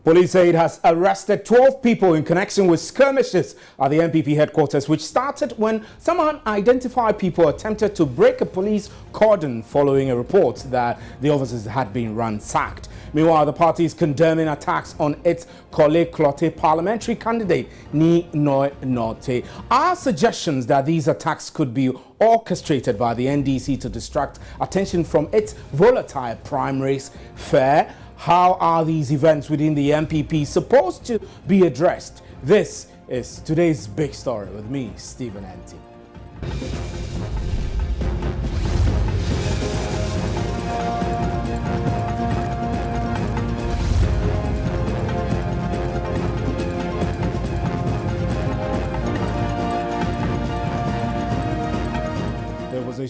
Police say it has arrested 12 people in connection with skirmishes at the NPP headquarters, which started when some unidentified people attempted to break a police cordon following a report that the offices had been ransacked. Meanwhile, the party is condemning attacks on its Kole Klote parliamentary candidate, Ni Noi Note. Our suggestions that these attacks could be orchestrated by the NDC to distract attention from its volatile primaries fair. How are these events within the NPP supposed to be addressed? This is today's big story with me, Stephen Anti.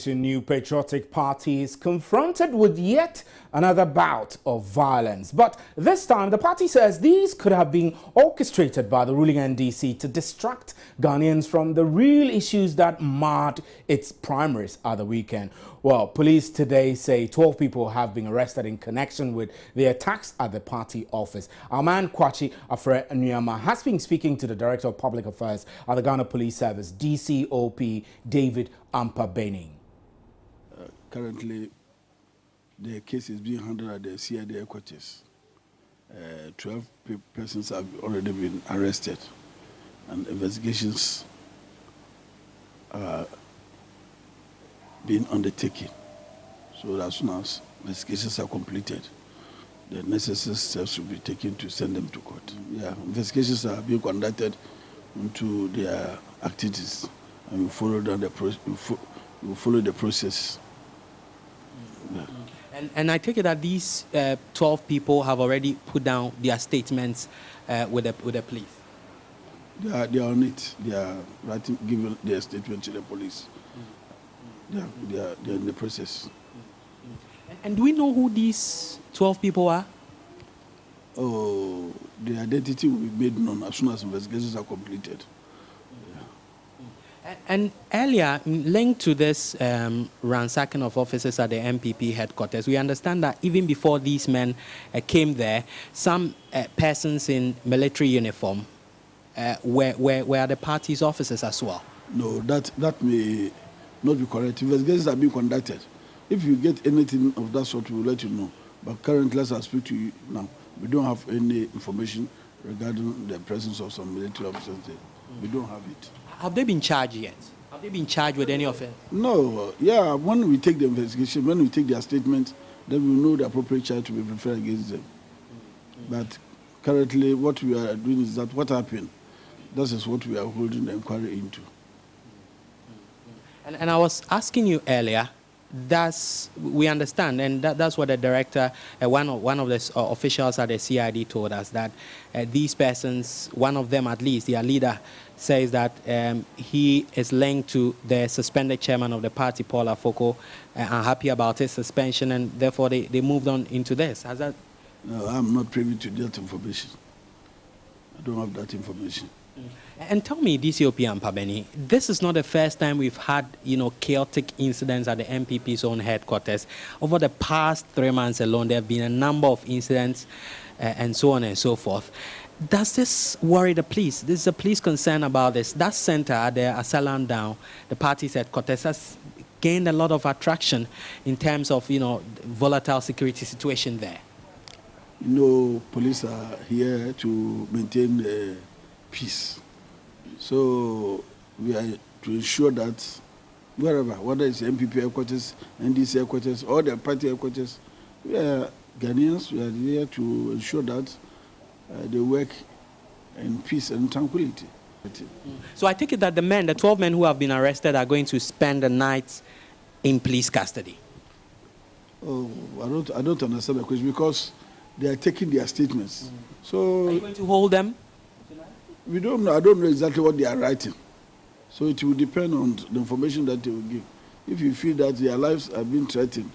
New patriotic party is confronted with yet another bout of violence. But this time, the party says these could have been orchestrated by the ruling NDC to distract Ghanaians from the real issues that marred its primaries at the weekend. Well, police today say 12 people have been arrested in connection with the attacks at the party office. Our man Kwachi Afre Nyama has been speaking to the Director of Public Affairs at the Ghana Police Service, DCOP David Ampabeni. Currently, the case is being handled at the CID headquarters. 12 persons have already been arrested, and investigations are being undertaken. So as soon as investigations are completed, the necessary steps will be taken to send them to court. Yeah, investigations are being conducted into their activities, and we follow down the process. Yeah. And I take it that these 12 people have already put down their statements with the police. They are on it. They are giving their statement to the police. They are in the process. And do we know who these 12 people are? Oh, the identity will be made known as soon as investigations are completed. And earlier, linked to this ransacking of offices at the NPP headquarters, we understand that even before these men came there, some persons in military uniform were at the party's offices as well. No, that may not be correct. Investigations are being conducted. If you get anything of that sort, we will let you know. But currently, as I speak to you now, we don't have any information regarding the presence of some military officers there. We don't have it. Have they been charged yet? Have they been charged with any offense? No. Yeah, when we take the investigation, when we take their statement, then we know the appropriate charge to be preferred against them. But currently, what we are doing is that what happened, that is what we are holding the inquiry into. And I was asking you earlier, we understand, and that's what the director, one of the officials at the CID told us, that these persons, one of them at least, their leader, says that he is linked to the suspended chairman of the party, Paul Afoko, unhappy about his suspension, and therefore they moved on into this. Has that? No, I'm not privy to that information. I don't have that information. And tell me, DCOP Ampabeni, this is not the first time we've had, chaotic incidents at the NPP's own headquarters. Over the past 3 months alone, there have been a number of incidents and so on and so forth. Does this worry the police? This is the police concern about this. That center at the Asalam Down, the party's headquarters, has gained a lot of attraction in terms of, volatile security situation there. Police are here to maintain peace. So we are to ensure that whether it's NPP headquarters, NDC headquarters, or the party headquarters, we are Ghanaians. We are here to ensure that they work in peace and tranquility. So I take it that the 12 men who have been arrested, are going to spend the night in police custody. Oh, I don't understand the question, because they are taking their statements. So are you going to hold them? We don't know. I don't know exactly what they are writing. So it will depend on the information that they will give. If you feel that their lives are being threatened,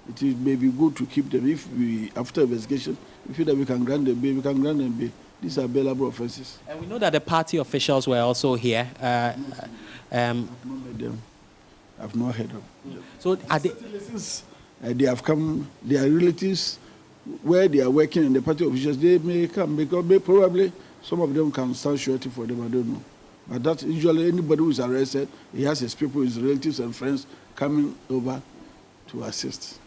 it may be good to keep them. If we, after investigation, we feel that we can grant them bail, we can grant them bail. These are bailable offences. And we know that the party officials were also here. I've not met them. I've not heard of them. So are they have come, their relatives where they are working and the party officials, they may come because probably some of them can stand surety for them, I don't know. But that's usually anybody who is arrested, he has his people, his relatives and friends coming over to assist.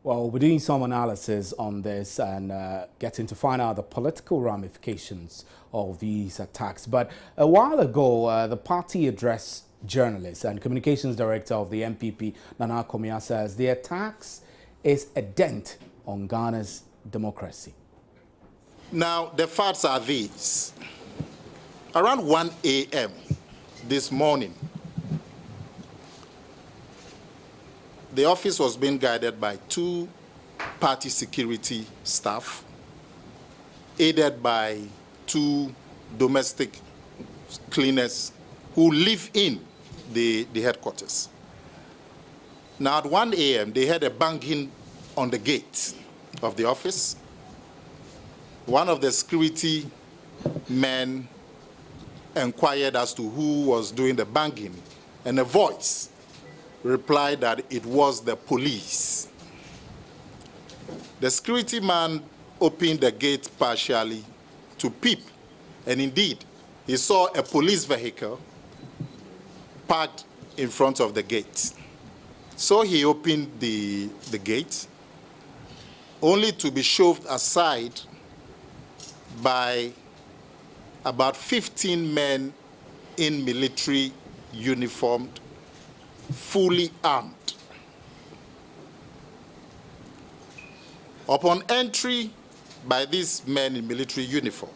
Well, we'll be doing some analysis on this and getting to find out the political ramifications of these attacks. But a while ago, the party addressed journalists, and communications director of the NPP, Nana Komia, says the attacks is a dent on Ghana's democracy. Now, the facts are these. Around 1 a.m. this morning, the office was being guided by 2 party security staff, aided by 2 domestic cleaners who live in the headquarters. Now, at 1 a.m., they heard a banging on the gate of the office. One of the security men inquired as to who was doing the banging, and a voice replied that it was the police. The security man opened the gate partially to peep, and indeed, he saw a police vehicle parked in front of the gate. So he opened the gate, only to be shoved aside by about 15 men in military uniform, fully armed. Upon entry by these men in military uniform,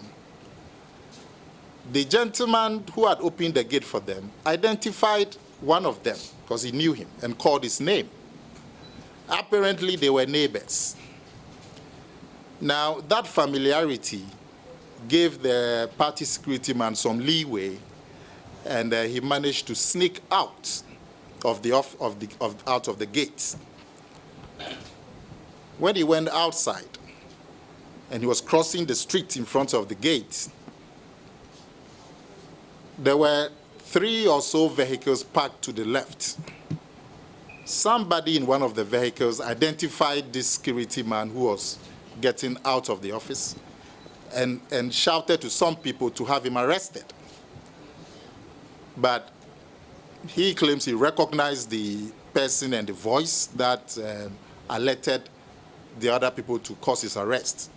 the gentleman who had opened the gate for them identified one of them because he knew him and called his name. Apparently, they were neighbors. Now, that familiarity gave the party security man some leeway, and he managed to sneak out of the gate. When he went outside and he was crossing the street in front of the gate, there were 3 or so vehicles parked to the left. Somebody in one of the vehicles identified this security man who was getting out of the office and shouted to some people to have him arrested. But he claims he recognized the person and the voice that alerted the other people to cause his arrest.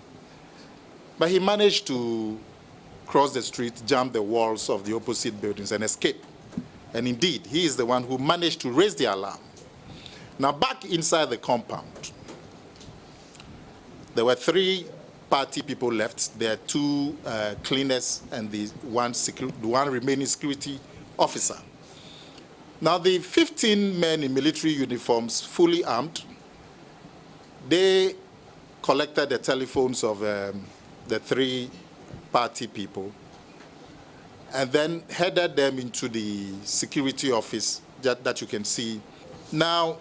But he managed to cross the street, jump the walls of the opposite buildings and escape. And indeed, he is the one who managed to raise the alarm. Now, back inside the compound, there were 3 party people left. There are 2 cleaners and the one remaining security officer. Now, the 15 men in military uniforms, fully armed, they collected the telephones of the 3 party people and then headed them into the security office that you can see. Now,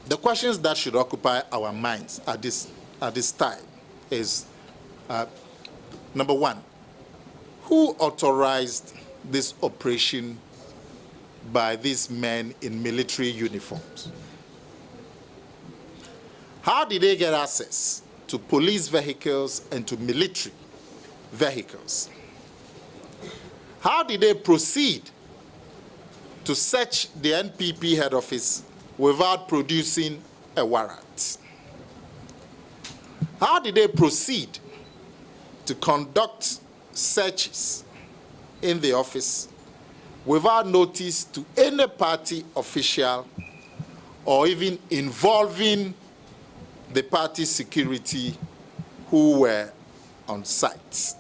the questions that should occupy our minds at this time is, number 1, who authorized this operation by these men in military uniforms? How did they get access to police vehicles and to military vehicles? How did they proceed to search the NPP head office without producing a warrant? How did they proceed to conduct searches in the office without notice to any party official or even involving the party security who were on site?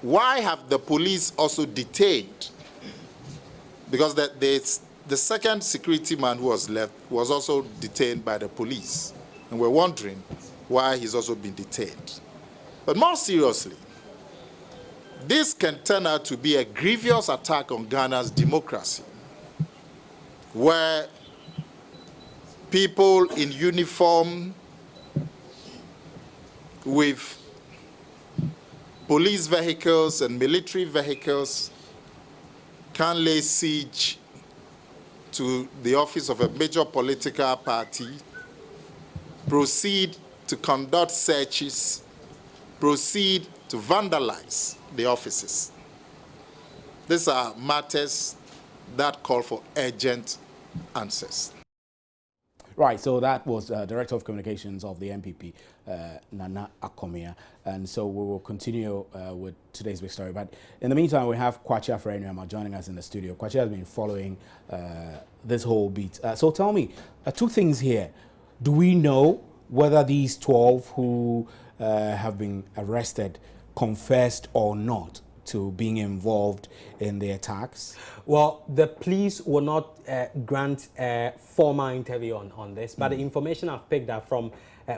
Why have the police also detained? Because the second security man who was left was also detained by the police. And we're wondering why he's also been detained. But more seriously, this can turn out to be a grievous attack on Ghana's democracy, where people in uniform with police vehicles and military vehicles can lay siege to the office of a major political party, proceed to conduct searches, proceed to vandalize the offices. These are matters that call for urgent answers. Right, so that was Director of Communications of the NPP, Nana Akomia. And so we will continue with today's big story. But in the meantime, we have Kwachi Afre joining us in the studio. Kwachi has been following this whole beat. So tell me, two things here. Do we know whether these 12 who have been arrested confessed or not to being involved in the attacks? Well, the police will not grant a formal interview on this, but the information I've picked up from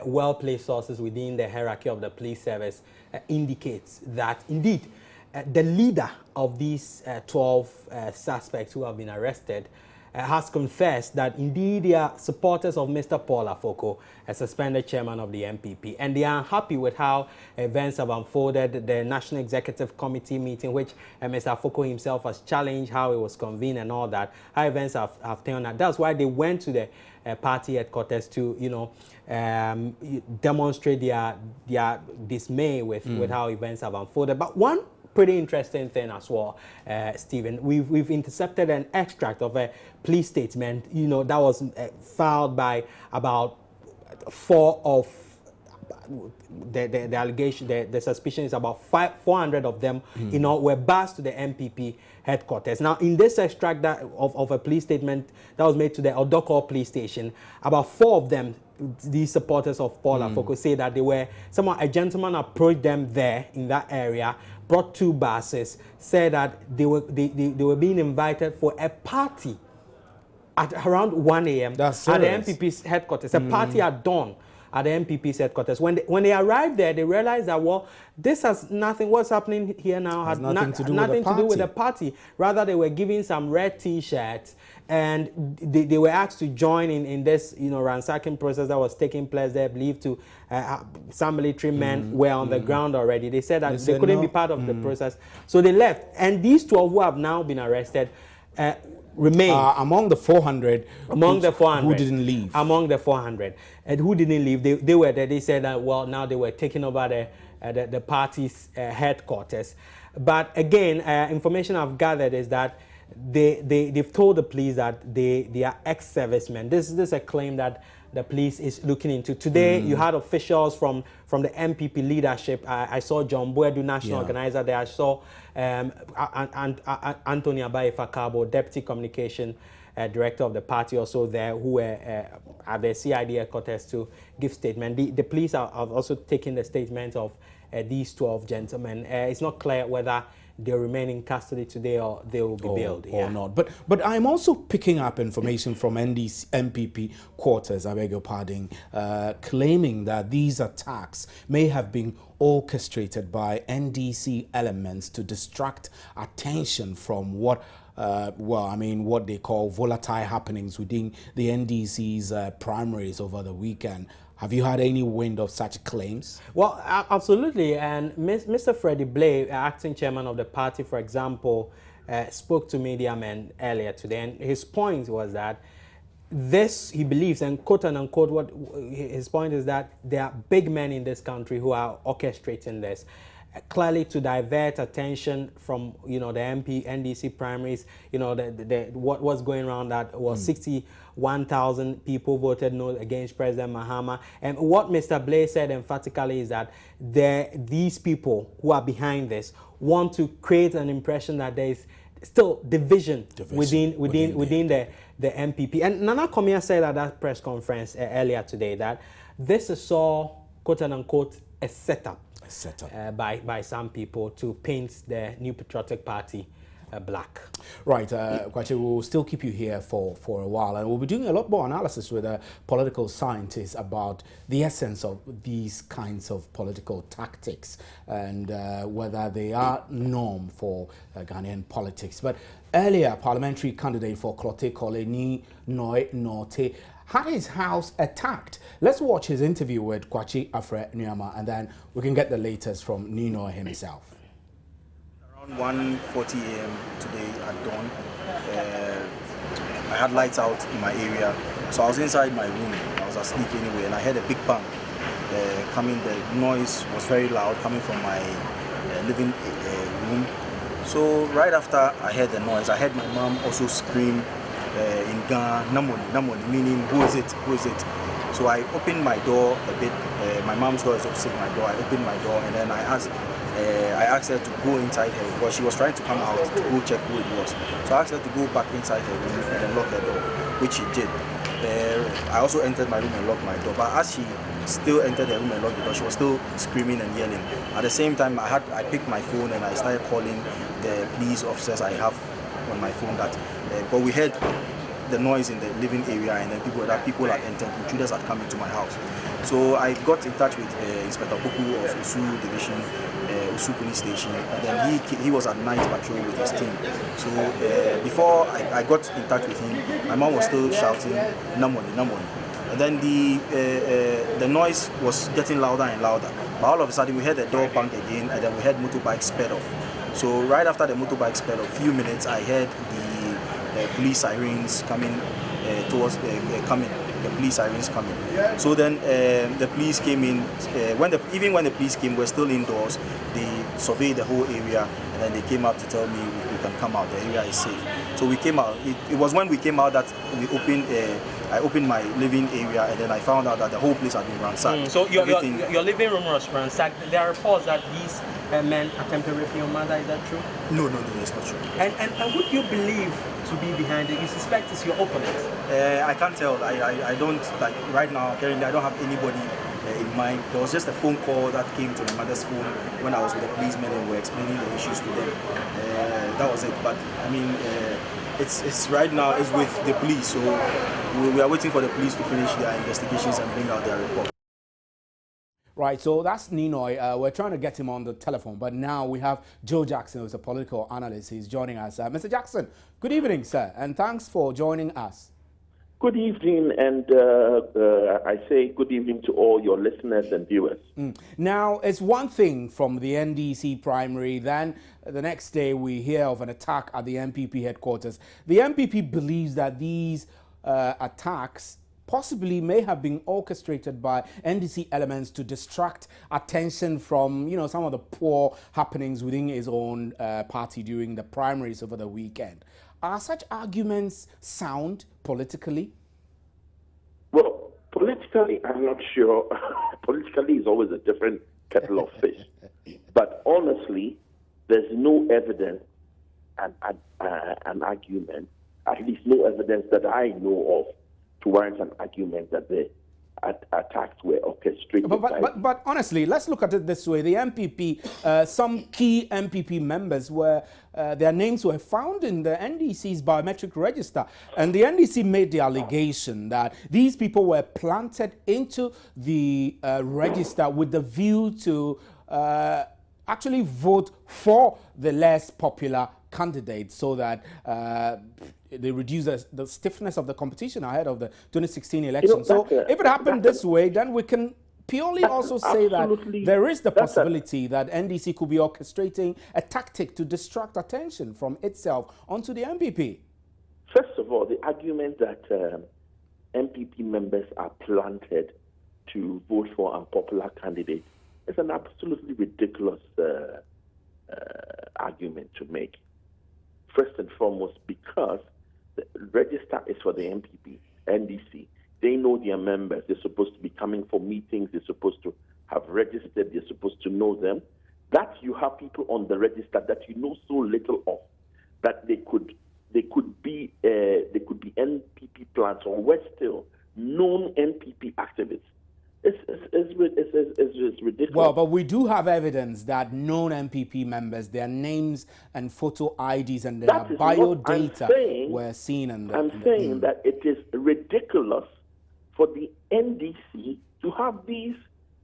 well-placed sources within the hierarchy of the police service indicates that indeed the leader of these 12 suspects who have been arrested has confessed that indeed they are supporters of Mr. Paul Afoko, a suspended chairman of the NPP, and they are unhappy with how events have unfolded. The National Executive Committee meeting, which Mr. Afoko himself has challenged how it was convened and all that, how events have turned out. That's why they went to the party headquarters to, demonstrate their dismay with how events have unfolded. But one pretty interesting thing as well, Stephen. We've intercepted an extract of a police statement, that was filed by about 4 of the allegation. The suspicion is about 400 of them, were bussed to the NPP headquarters. Now, in this extract of a police statement that was made to the Odoko police station, about 4 of them, these supporters of Paul Afoko, say that a gentleman approached them there in that area, brought 2 buses, said that they were being invited for a party at around 1 a.m. at the NPP's headquarters. A party at dawn at the NPP's headquarters. When they arrived there, they realized that, well, this has nothing, what's happening here now has nothing to do with the party. Rather, they were given some red T-shirts, and they were asked to join in this, ransacking process that was taking place there. Believed to some military men were on the ground already. They said that they couldn't be part of the process, so they left. And these 12 who have now been arrested remain among the 400 who didn't leave. Among the 400 and who didn't leave, they were there. They said that, well, now they were taking over the party's headquarters. But again, information I've gathered is that they've told the police that they are ex-servicemen. This is a claim that the police is looking into. Today, you had officials from the NPP leadership. I saw John Boedu, national organizer there. I saw Anthony Abaye-Fakabo, deputy communication director of the party, also there, who were at the CID headquarters to give statement. The police have also taken the statement of these 12 gentlemen. It's not clear whether they'll remain in custody today or they will be bailed. Or not. But I'm also picking up information from NPP quarters, I beg your pardon, claiming that these attacks may have been orchestrated by NDC elements to distract attention from what they call volatile happenings within the NDC's primaries over the weekend. Have you had any wind of such claims? Well, absolutely. And Mr. Freddie Blay, acting chairman of the party, for example, spoke to media men earlier today. And his point was that this, he believes, and quote unquote, what his point is that there are big men in this country who are orchestrating this. Clearly to divert attention from, the NDC primaries, what was going around that was 61,000 people voted no against President Mahama. And what Mr. Blay said emphatically is that these people who are behind this want to create an impression that there is still division within the NPP. And Nana Komia said at that press conference earlier today that this is all, quote unquote, a setup. By some people to paint the New Patriotic Party black. Right, Kwachi, we'll still keep you here for a while, and we'll be doing a lot more analysis with political scientists about the essence of these kinds of political tactics and whether they are norm for Ghanaian politics. But earlier, parliamentary candidate for Klote Koleni Noi Norte had his house attacked. Let's watch his interview with Kwachi Afre and then we can get the latest from Nino himself. Around 1:40 a.m. today at dawn, I had lights out in my area, so I was inside my room. I was asleep anyway, and I heard a big bang coming. The noise was very loud coming from my living room. So right after I heard the noise, I heard my mom also scream in Ghana, Namoni, Namoni, meaning who is it, who is it? So I opened my door a bit. My mom's door is opposite my door. I opened my door and then I asked her to go inside her because she was trying to come out to go check who it was. So I asked her to go back inside her room and then lock her door, which she did. I also entered my room and locked my door. But as she still entered the room and locked the door, she was still screaming and yelling. At the same time, I picked my phone and I started calling the police officers I have on my phone. But we heard the noise in the living area, and then people had entered, intruders had come into my house. So I got in touch with Inspector Boku of Usu Division, Usu Police Station, and then he was at night patrol with his team. So before I got in touch with him, my mom was still shouting, Namoni, Namoni. And then the noise was getting louder and louder. But all of a sudden we heard the door bang again, and then we heard motorbike sped off. So right after the motorbike sped off, a few minutes, I heard the police sirens coming the police sirens coming. So then the police came in. Even when the police came, we're still indoors. They surveyed the whole area, and then they came out to tell me we can come out. The area is safe. So we came out. It was when we came out that I opened my living area, and then I found out that the whole place had been ransacked. So your living room was ransacked. There are reports that these men attempted raping your mother. Is that true? No, it's not true. And who do you believe to be behind it? You suspect it's your opponent? I can't tell. I don't, like right now, currently I don't have anybody in mind. There was just a phone call that came to my mother's phone when I was with the policemen and we were explaining the issues to them. That was it. But I mean, it's right now it's with the police, so we are waiting for the police to finish their investigations and bring out their report. Right, so that's Ninoy. We're trying to get him on the telephone, but now we have Joe Jackson, who's a political analyst. He's joining us. Mr. Jackson, good evening, sir, and thanks for joining us. Good evening, and I say good evening to all your listeners and viewers. Now, it's one thing from the NDC primary, then the next day we hear of an attack at the NPP headquarters. The NPP believes that these attacks possibly may have been orchestrated by NDC elements to distract attention from, some of the poor happenings within his own party during the primaries over the weekend. Are such arguments sound politically? Well, politically, I'm not sure. Politically is always a different kettle of fish. But honestly, there's no evidence an argument, at least no evidence that I know of, to warrant an argument that the attacks were orchestrated. But honestly, let's look at it this way. The MPP, some key MPP members their names were found in the NDC's biometric register. And the NDC made the allegation that these people were planted into the register with the view to actually vote for the less popular candidate so that they reduce the stiffness of the competition ahead of the 2016 election. So if it happened this way, then we can purely also say that there is the possibility that NDC could be orchestrating a tactic to distract attention from itself onto the MPP. First of all, the argument that MPP members are planted to vote for unpopular candidates is an absolutely ridiculous argument to make. First and foremost, because the register is for the MPP, NDC. They know their members. They're supposed to be coming for meetings. They're supposed to have registered. They're supposed to know them. That you have people on the register that you know so little of, that they could be NPP plants or worse still, known NPP activists. It's ridiculous. Well, but we do have evidence that known MPP members, their names and photo IDs and their bio data were seen. I'm saying that it is ridiculous for the NDC to have these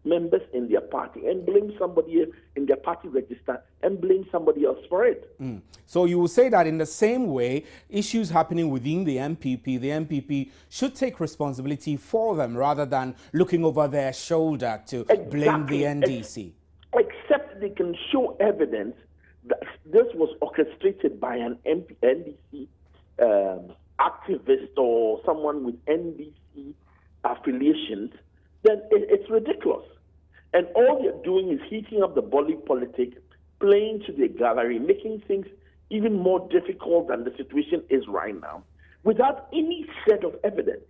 members in their party and blame somebody in their party register and blame somebody else for it. So you will say that in the same way, issues happening within the MPP should take responsibility for them rather than looking over their shoulder to blame the NDC. Except they can show evidence that this was orchestrated by an NDC activist or someone with NDC affiliations, then it's ridiculous. And all they're doing is heating up the body politic, playing to the gallery, making things even more difficult than the situation is right now, without any set of evidence.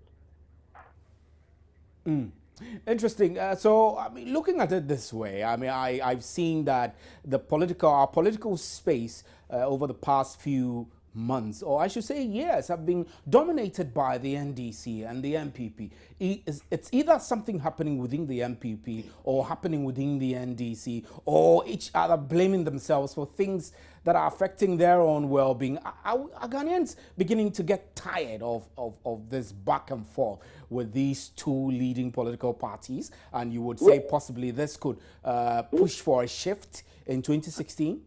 Interesting. So, I mean, looking at it this way, I mean, I've seen that our political space over the past few months, or I should say years, have been dominated by the NDC and the MPP. It's either something happening within the MPP or happening within the NDC, or each other blaming themselves for things that are affecting their own well-being. Are Ghanaians beginning to get tired of this back and forth with these two leading political parties? And you would say possibly this could push for a shift in 2016?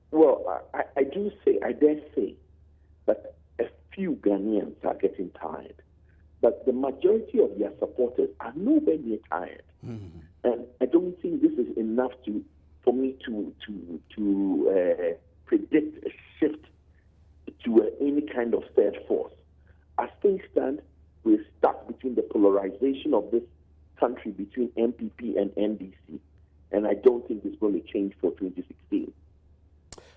Well, I dare say that a few Ghanaians are getting tired, but the majority of their supporters are nowhere near tired. Mm-hmm. And I don't think this is enough for me to predict a shift to any kind of third force. As things stand, we're stuck between the polarization of this country between MPP and NDC, and I don't think it's going to change for 2016.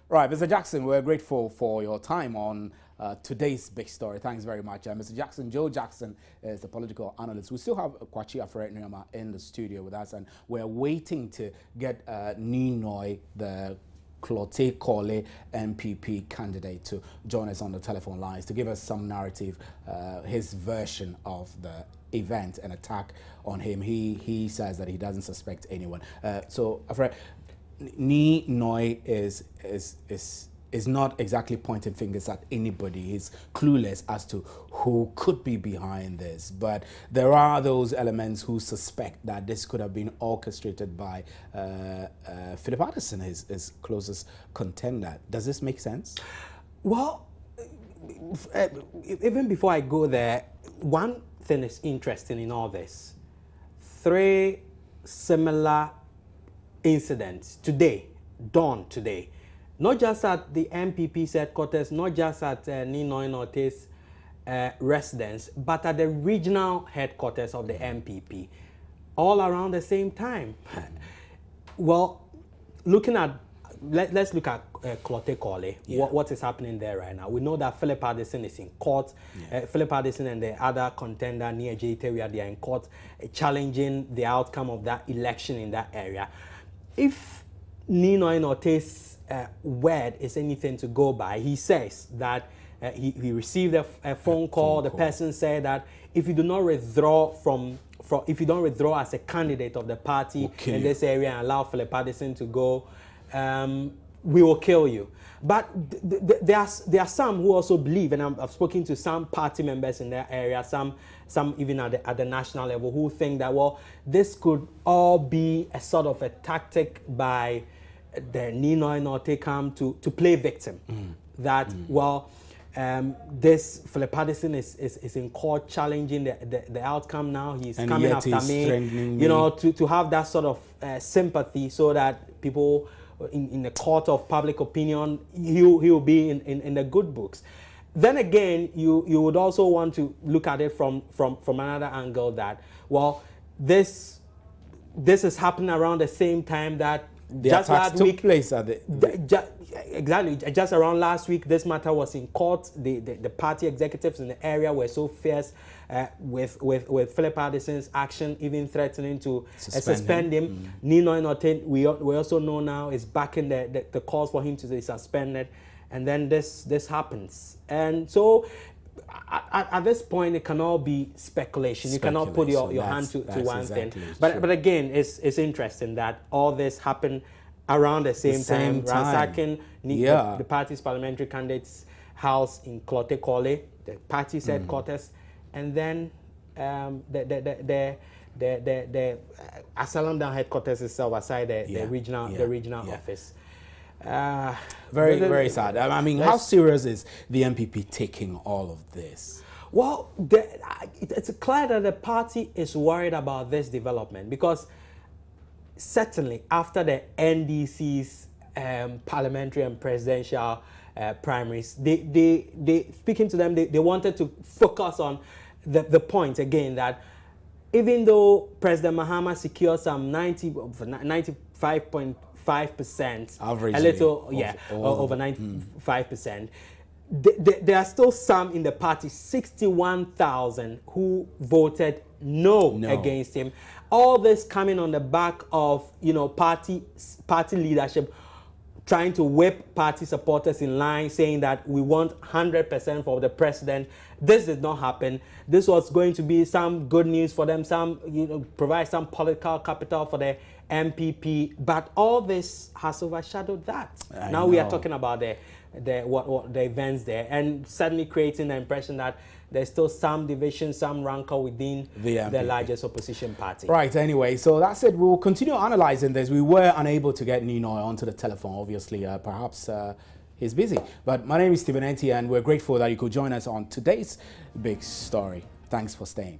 Right, Mr. Jackson, we're grateful for your time on today's big story. Thanks very much. Mr. Jackson, Joe Jackson is the political analyst. We still have Kwachi Afre-Nneoma in the studio with us, and we're waiting to get Ninoy, the Clote Kole MPP candidate, to join us on the telephone lines to give us some narrative, his version of the event and attack on him. He says that he doesn't suspect anyone. So, Afre, Ninoy is not exactly pointing fingers at anybody. He's clueless as to who could be behind this. But there are those elements who suspect that this could have been orchestrated by Philip Addison, his closest contender. Does this make sense? Well, even before I go there, one thing is interesting in all this. 3 similar incidents today, dawn today, not just at the MPP's headquarters, not just at Ninoy Norte's residence, but at the regional headquarters of the MPP, all around the same time. Well, looking at, let's look at Clote Kole, what is happening there right now. We know that Philip Addison is in court. Philip Addison and the other contender, near Jteria, they are in court challenging the outcome of that election in that area. If Ninoy Norte's word is anything to go by, he says that he received a phone call. The person said that if you do not withdraw if you don't withdraw as a candidate of the party in this area and allow Philip Addison to go, we will kill you. But there are some who also believe, and I've spoken to some party members in that area, some even at the national level, who think that, well, this could all be a sort of a tactic by the Ninoy Norte camp to play victim. Well, this Philip Addison is in court challenging the outcome now. He's and coming after me, you know, to have that sort of sympathy, so that people in the court of public opinion, he'll be in the good books. Then again, you would also want to look at it from another angle, that, well, this is happening around the same time that just last week took place at exactly just around last week, this matter was in court. The party executives in the area were so fierce with Philip Addison's action, even threatening to suspend him. Ninoy Norte, we also know now, is backing the calls for him to be suspended, and then this happens. And so at this point, it can all be speculation. You cannot put your hand to one thing. But again, it's interesting that all this happened around the same time, ransacking the party's parliamentary candidate's house in Clote Kole, the party's headquarters, and then the Asylum Down headquarters itself aside the regional office. Very sad. I mean, how serious is the MPP taking all of this? Well, it's clear that the party is worried about this development, because certainly after the NDC's parliamentary and presidential primaries. They speaking to them, they wanted to focus on the point again that even though President Mahama secured some 95.5%, average, a little, over 95%, there are still some in the party, 61,000, who voted no against him. All this coming on the back of, party leadership trying to whip party supporters in line, saying that we want 100% for the president. This did not happen. This was going to be some good news for them, provide some political capital for the NPP, but all this has overshadowed that. Now we are talking about the events there, and suddenly creating the impression that there's still some division, some rancor within the largest opposition party. Right, anyway, so that's it. We'll continue analyzing this. We were unable to get Ninoy onto the telephone, obviously. Perhaps he's busy. But my name is Stephen Enti, and we're grateful that you could join us on today's big story. Thanks for staying.